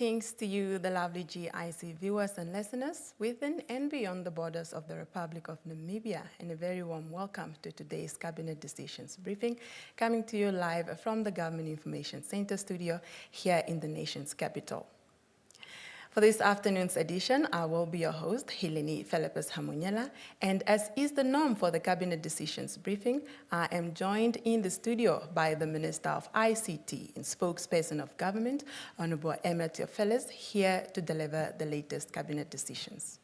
Greetings to you, the lovely GIC viewers and listeners within and beyond the borders of the Republic of Namibia, and a very warm welcome to today's Cabinet Decisions briefing, coming to you live from the Government Information Center studio here in the nation's capital. For this afternoon's edition, I will be your host, Hileni Felipus Hamunyela, and as is the norm for the Cabinet Decisions briefing, I am joined in the studio by the Minister of ICT and Spokesperson of Government, Honorable Emma Theofelus, here to deliver the latest Cabinet decisions.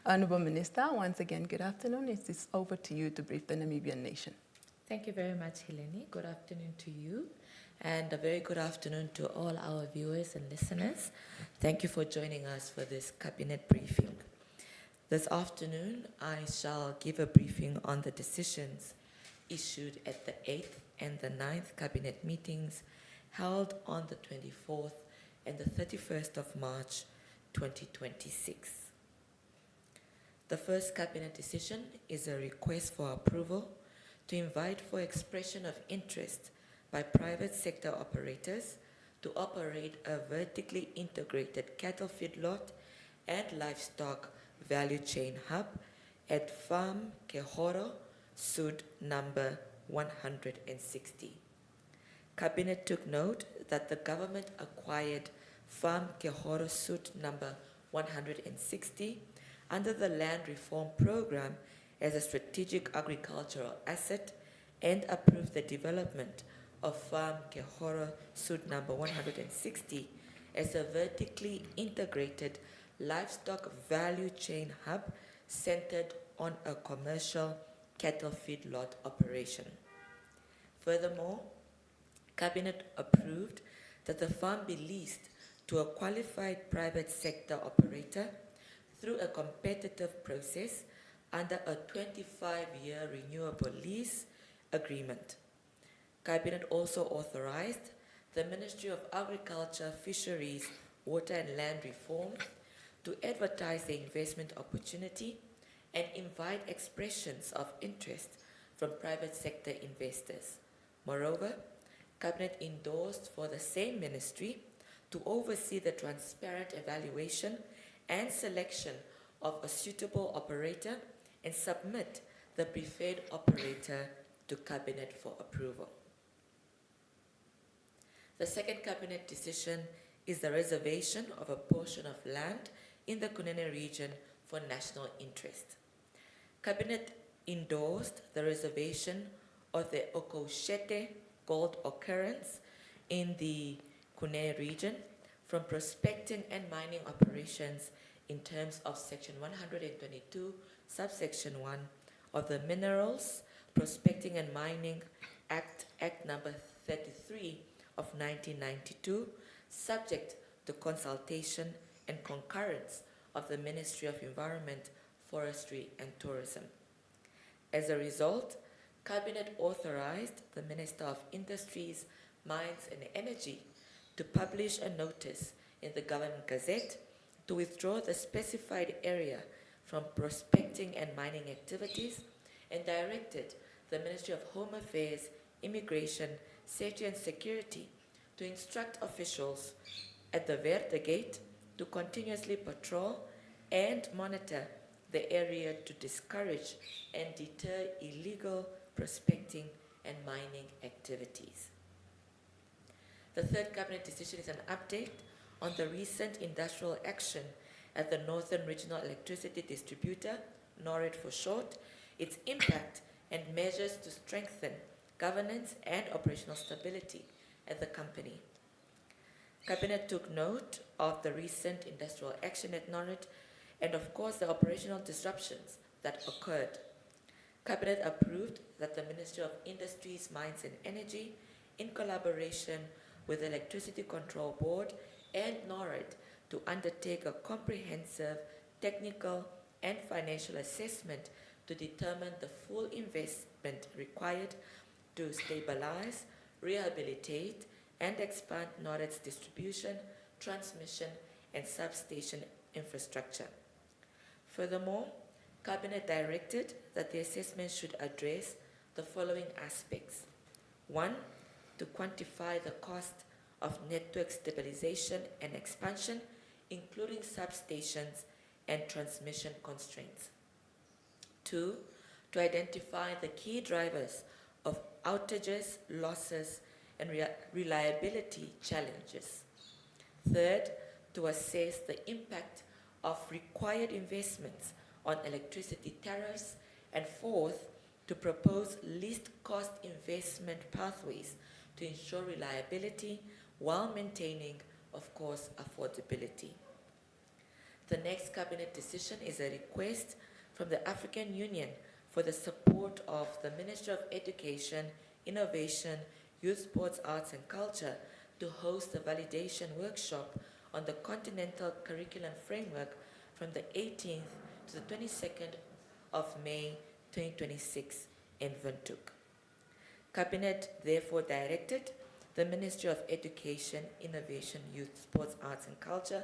Honorable Minister, once again, good afternoon. It is over to you to brief the Namibian nation. Thank you very much, Hileni. Good afternoon to you. And a very good afternoon to all our viewers and listeners. Thank you for joining us for this cabinet briefing. This afternoon, I shall give a briefing on the decisions issued at the 8th and the 9th cabinet meetings held on the 24th and the 31st of March 2026. The first cabinet decision is a request for approval to invite for expression of interest by private sector operators to operate a vertically integrated cattle feedlot and livestock value chain hub at Farm Khoro, Sud number 160. Cabinet took note that the government acquired Farm Khoro, Sud number 160 under the Land Reform Program as a strategic agricultural asset and approved the development of Farm Khoro, Sud number 160 as a vertically integrated livestock value chain hub centered on a commercial cattle feedlot operation. Furthermore, Cabinet approved that the farm be leased to a qualified private sector operator through a competitive process under a 25-year renewable lease agreement. Cabinet also authorized the Ministry of Agriculture, Fisheries, Water and Land Reform to advertise the investment opportunity and invite expressions of interest from private sector investors. Moreover, Cabinet endorsed for the same ministry to oversee the transparent evaluation and selection of a suitable operator and submit the preferred operator to Cabinet for approval. The second cabinet decision is the reservation of a portion of land in the Kunene region for national interest. Cabinet endorsed the reservation of the Okoshete gold occurrence in the Kunene region from prospecting and mining operations in terms of Section 122, subsection 1 of the Minerals Prospecting and Mining Act number 33 of 1992, subject to consultation and concurrence of the Ministry of Environment, Forestry and Tourism. As a result, Cabinet authorized the Minister of Industries, Mines and Energy to publish a notice in the Government Gazette to withdraw the specified area from prospecting and mining activities, and directed the Ministry of Home Affairs, Immigration, Safety and Security to instruct officials at the Verde Gate to continuously patrol and monitor the area to discourage and deter illegal prospecting and mining activities. The third cabinet decision is an update on the recent industrial action at the Northern Regional Electricity Distributor, NORED for short, its impact and measures to strengthen governance and operational stability at the company. Cabinet took note of the recent industrial action at NORED and of course the operational disruptions that occurred. Cabinet approved that the Ministry of Industries, Mines and Energy, in collaboration with the Electricity Control Board and NORED, to undertake a comprehensive technical and financial assessment to determine the full investment required to stabilize, rehabilitate, and expand NORED's distribution, transmission, and substation infrastructure. Furthermore, Cabinet directed that the assessment should address the following aspects. 1, to quantify the cost of network stabilization and expansion, including substations and transmission constraints. 2, to identify the key drivers of outages, losses, and reliability challenges. 3rd, to assess the impact of required investments on electricity tariffs. And 4th, to propose least cost investment pathways to ensure reliability while maintaining, of course, affordability. The next cabinet decision is a request from the African Union for the support of the Ministry of Education, Innovation, Youth, Sports, Arts and Culture to host a validation workshop on the Continental Curriculum Framework from the 18th to the 22nd of May 2026 in Windhoek. Cabinet therefore directed the Ministry of Education, Innovation, Youth, Sports, Arts and Culture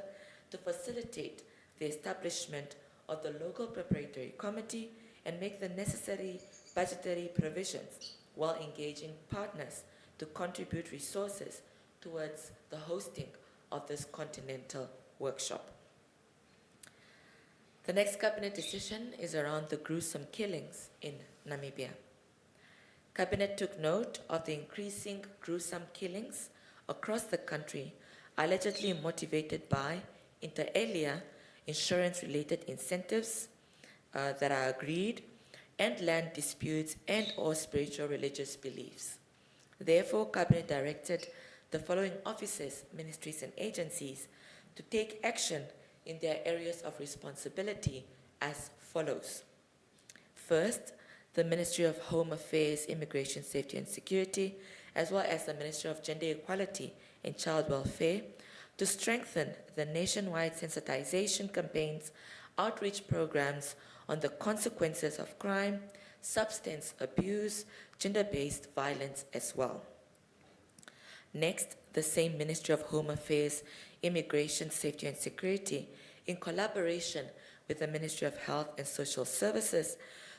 to facilitate the establishment of the local preparatory committee and make the necessary budgetary provisions while engaging partners to contribute resources towards the hosting of this continental workshop. The next cabinet decision is around the gruesome killings in Namibia. Cabinet took note of the increasing gruesome killings across the country, allegedly motivated by, inter alia, insurance-related incentives that are agreed, and land disputes and or spiritual religious beliefs. Therefore, Cabinet directed the following offices, ministries, and agencies to take action in their areas of responsibility as follows. First, the Ministry of Home Affairs, Immigration, Safety and Security, as well as the Ministry of Gender Equality and Child Welfare, to strengthen the nationwide sensitization campaigns, outreach programs on the consequences of crime, substance abuse, gender-based violence as well. Next, the same Ministry of Home Affairs, Immigration, Safety and Security, in collaboration with the Ministry of Health and Social Services,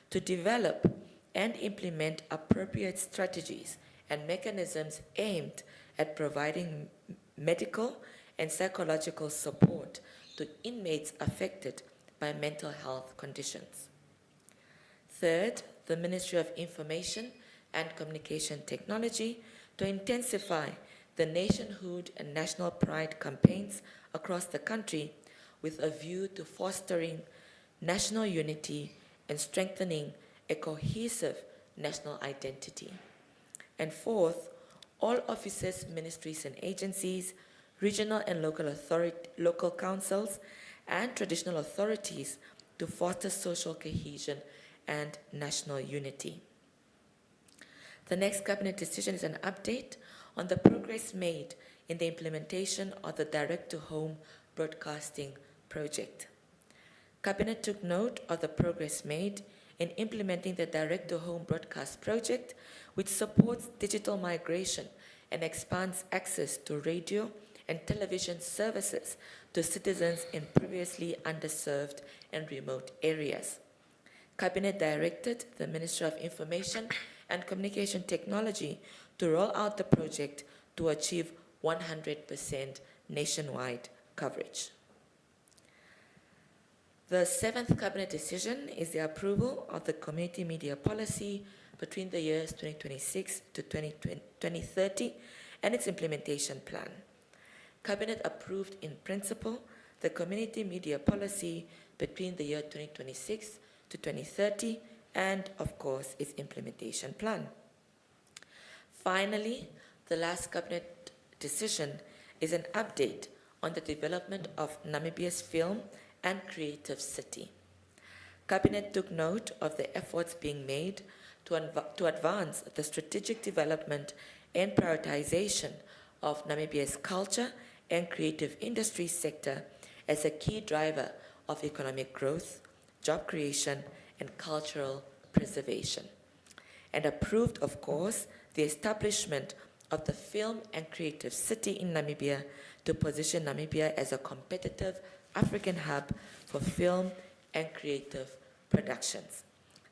to develop and implement appropriate strategies and mechanisms aimed at providing medical and psychological support to inmates affected by mental health conditions. Third, the Ministry of Information and Communication Technology to intensify the nationhood and national pride campaigns across the country with a view to fostering national unity and strengthening a cohesive national identity. And fourth, all offices, ministries and agencies, regional and local councils, and traditional authorities to foster social cohesion and national unity. The next cabinet decision is an update on the progress made in the implementation of the direct-to-home broadcasting project. Cabinet took note of the progress made in implementing the direct-to-home broadcast project, which supports digital migration and expands access to radio and television services to citizens in previously underserved and remote areas. Cabinet directed the Ministry of Information and Communication Technology to roll out the project to achieve 100% nationwide coverage. The seventh cabinet decision is the approval of the community media policy between the years 2026 to 2030 and its implementation plan. Cabinet approved in principle the community media policy between the year 2026 to 2030 and, of course, its implementation plan. Finally, the last cabinet decision is an update on the development of Namibia's film and creative city. Cabinet took note of the efforts being made to advance the strategic development and prioritization of Namibia's culture and creative industry sector as a key driver of economic growth, job creation, and cultural preservation. And approved, of course, the establishment of the Film and Creative City in Namibia to position Namibia as a competitive African hub for film and creative productions.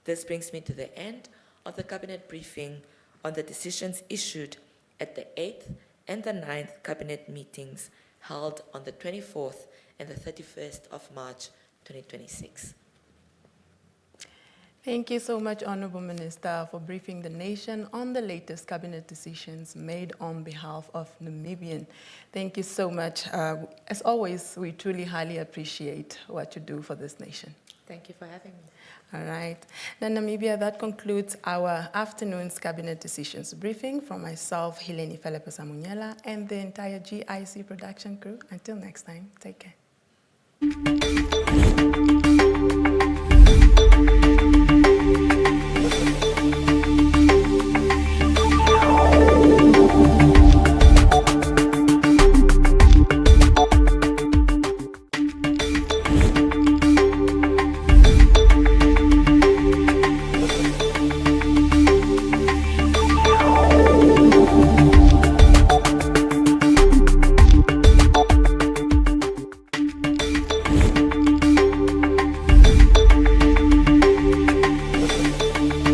This brings me to the end of the cabinet briefing on the decisions issued at the 8th and the 9th Cabinet meetings held on the 24th and the 31st of March 2026. Thank you so much, Honorable Minister, for briefing the nation on the latest cabinet decisions made on behalf of Namibian. Thank you so much. As always, we truly highly appreciate what you do for this nation. Thank you for having me. All right. Now, Namibia, that concludes our afternoon's cabinet decisions briefing from myself, Hileni Felepe-Samunyela, and the entire GIC production crew. Until next time, take care.